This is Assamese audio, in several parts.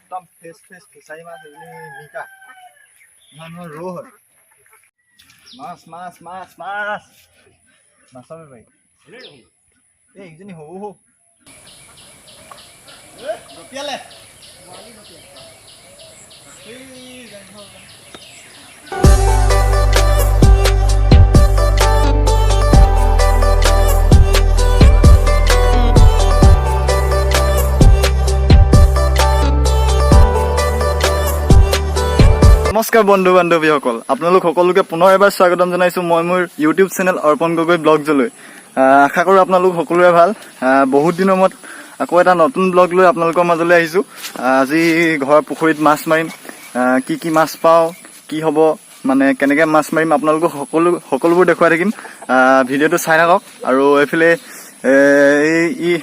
একদম ফ্ৰেছ ফিচাৰী মাছ এইখিনি মিকা মানুহৰ ৰৌ হয় মাছ মাছ মাছ মাছ মাছৰ বেপাৰী এইকেইজনী সৰু ৰপিয়ালে নমস্কাৰ বন্ধু বান্ধৱীসকল আপোনালোক সকলোকে পুনৰ এবাৰ স্বাগতম জনাইছো মই মোৰ ইউটিউব চেনেল অৰ্পণ গগৈ ব্লগজলৈ আশা কৰোঁ আপোনালোক সকলোৰে ভাল বহুত দিনৰ মূৰত আকৌ এটা নতুন ব্লগ লৈ আপোনালোকৰ মাজলৈ আহিছো আজি ঘৰৰ পুখুৰীত মাছ মাৰিম কি মাছ পাওঁ কি হ'ব মানে কেনেকৈ মাছ মাৰিম আপোনালোকক সকলোবোৰ দেখুৱাই থাকিম ভিডিঅ'টো চাই থাকক আৰু এইফালে এই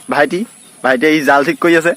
ভাইটিয়ে ই জাল ঠিক কৰি আছে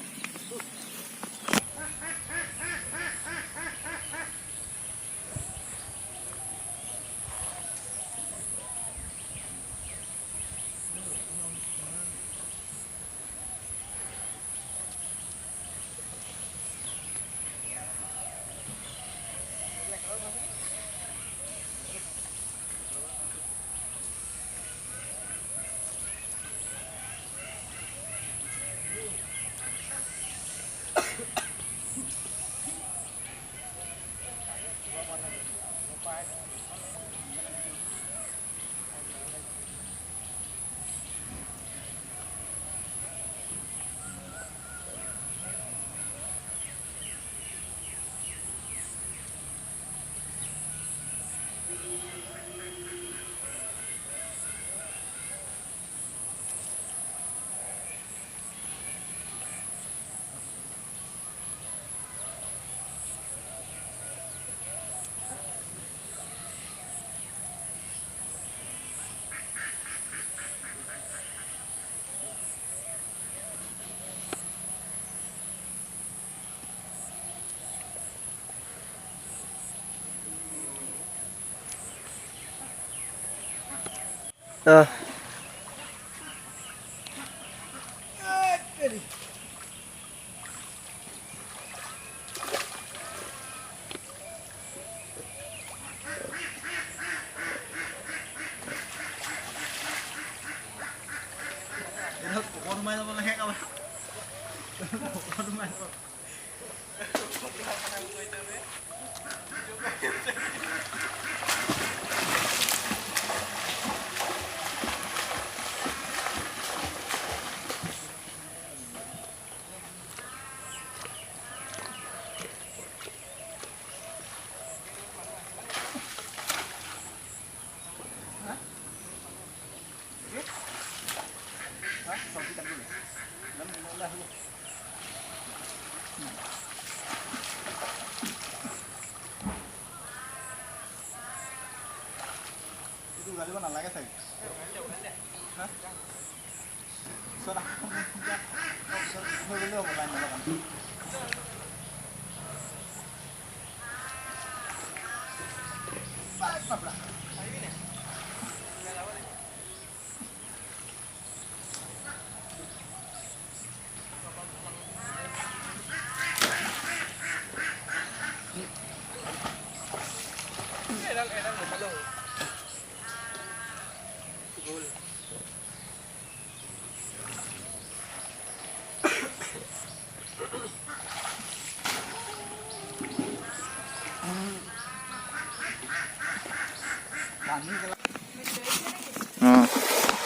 গালিব নালাগে চাগে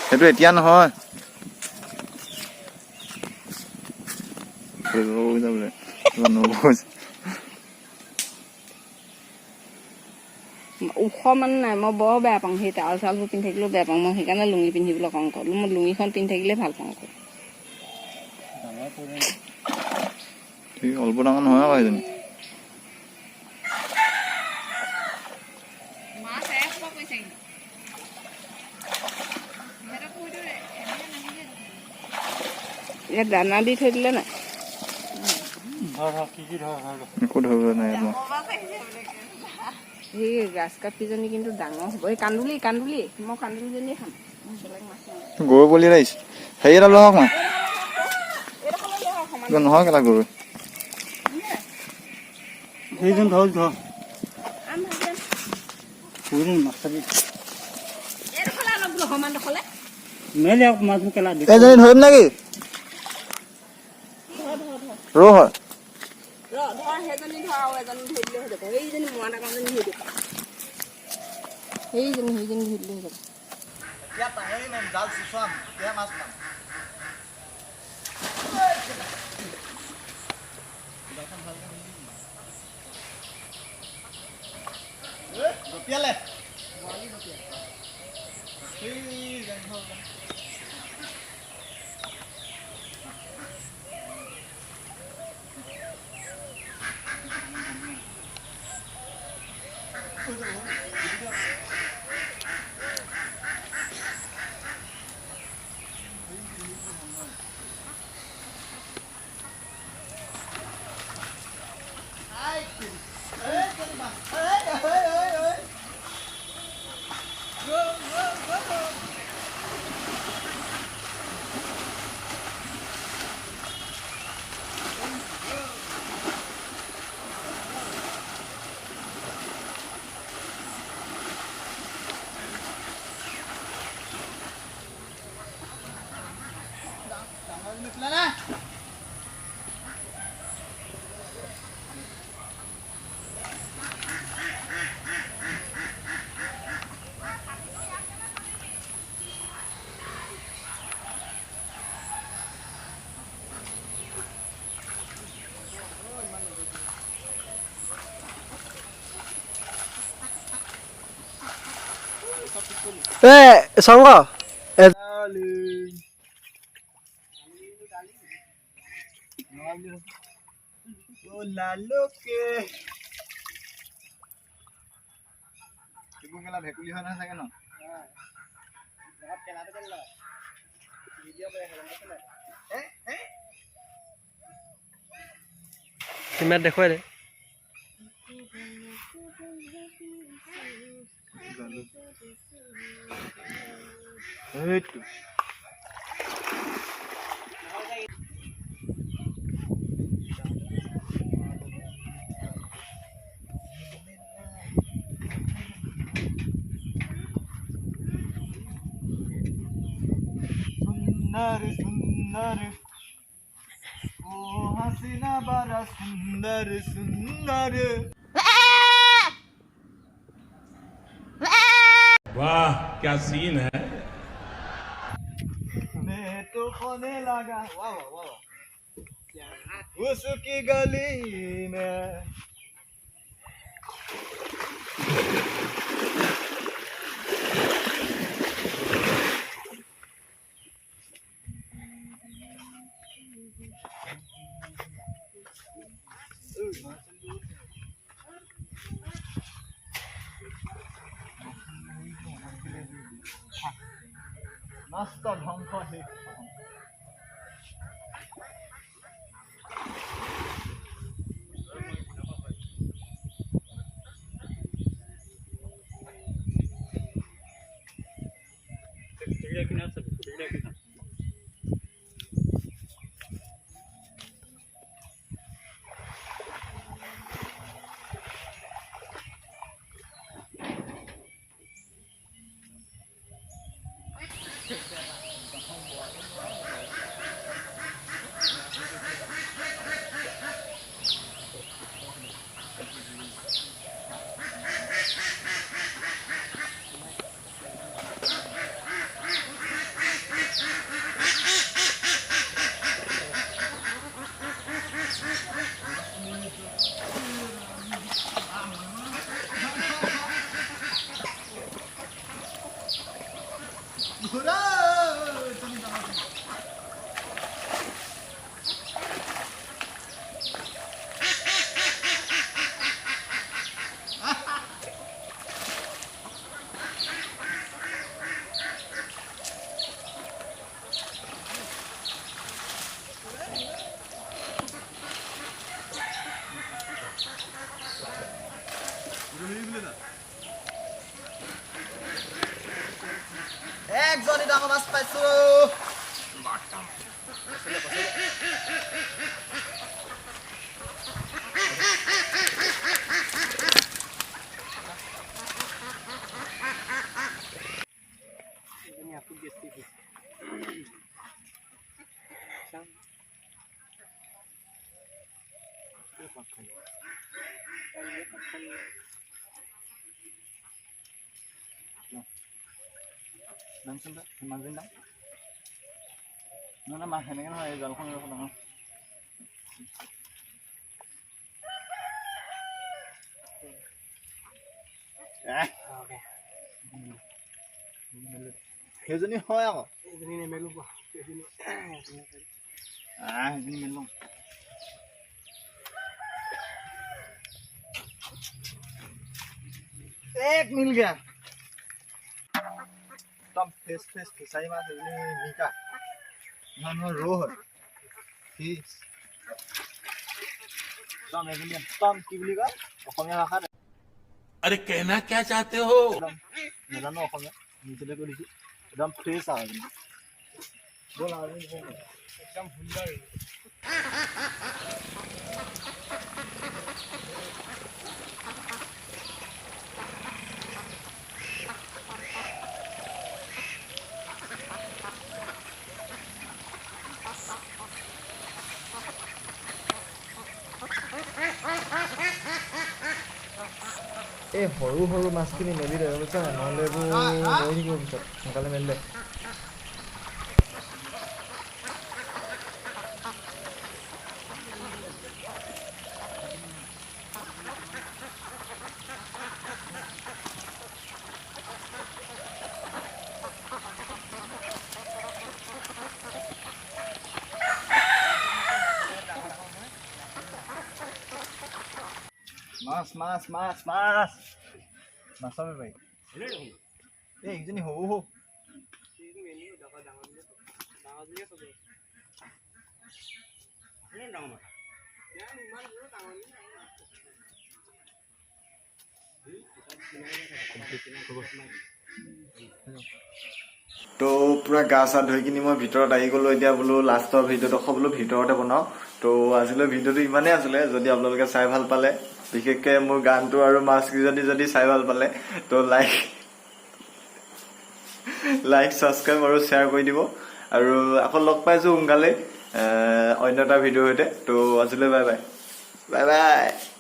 সেইটো এতিয়া নহয় ওখ মানে নাই মই বৰ বেয়া পাওঁ সেই তাল চালবোৰ পিন্ধি থাকিলেও বেয়া পাওঁ মই সেইকাৰণে লুঙি পিন্ধিবলৈ কওঁ কৰোঁ মই লুঙিখন পিন্ধি থাকিলে ভাল পাওঁ অলপ ডাঙৰ নহয় আকৌ সেইজনী ইয়াত দানা দি থৈ দিলে নাই একো ধৰিব নাই সেই গাছ কাপকিজনী কিন্তু ডাঙৰ হ'ব এই কান্দুলি মই কান্দুলিজনীয়ে খাম বেলেগ মাছ গৰু বলি ৰাইছে হেৰি এটা লওক না কিবা নহয় কেলা গৰু সেইজন ধৰ ধৰ পুৰি মাছাবি মেলে মাছ কেলা দি এজনী ধৰিম নেকি ৰৌ হয় সেইজনী ধৰি লৈ যাব চাওঁ ভেকুলী হয় নহয় চাগে ন কিমান দেখুৱাই দে এইটো सुंदर सुंदर ओ हसीना बड़ा सुंदर सुंदर वाह क्या सीन है मैं तो खोने लगा वाह वाह वाह उसकी गली में मस्त ध्वंस है একজনী ডাঙৰ মাছ পাইছো মাছ সেনেকে নহয় এই জালখন ডাঙৰ সেইজনী হয় আকৌ সেইজনী মেলো एक मिल गया एकदम फ्रेश फ्रेश फिसाई माछ एजनी मिका इमान रो है फिश एकदम एजनी एकदम কি বুলি কয় অসমীয়া ভাষাত अरे कहना क्या चाहते हो নাজানো অসমীয়া নিজে কৈ দিছো একদম ফ্ৰেছ আৰু বল আৰু একদম সুন্দৰ এই সৰু সৰু মাছখিনি মেলি দে বুজিছা নহ'লে এইবোৰ মৰি থাকিব পিছত সোনকালে মেলি দে মাছ মাছ মাছ মাছ মাছৰ ভাই এই ইজনী হৌ হৌ তো পুৰা গা চা ধুই কিনি মই ভিতৰত আহি গ'লো এতিয়া বোলো লাষ্টৰ ভিডিঅ'টো বোলো ভিতৰতে বনাওঁ তো আজিলৈ ভিডিঅ'টো ইমানেই আছিলে যদি আপোনালোকে চাই ভাল পালে বিশেষকৈ মোৰ গানটো আৰু মাছকেইজনী যদি চাই ভাল পালে তো লাইক ছাবস্ক্ৰাইব আৰু শ্বেয়াৰ কৰি দিব আৰু আকৌ লগ পাইছোঁ সোনকালে অন্য এটা ভিডিঅ'ৰ সৈতে তো আজিলৈ বাই বাই বাই বাই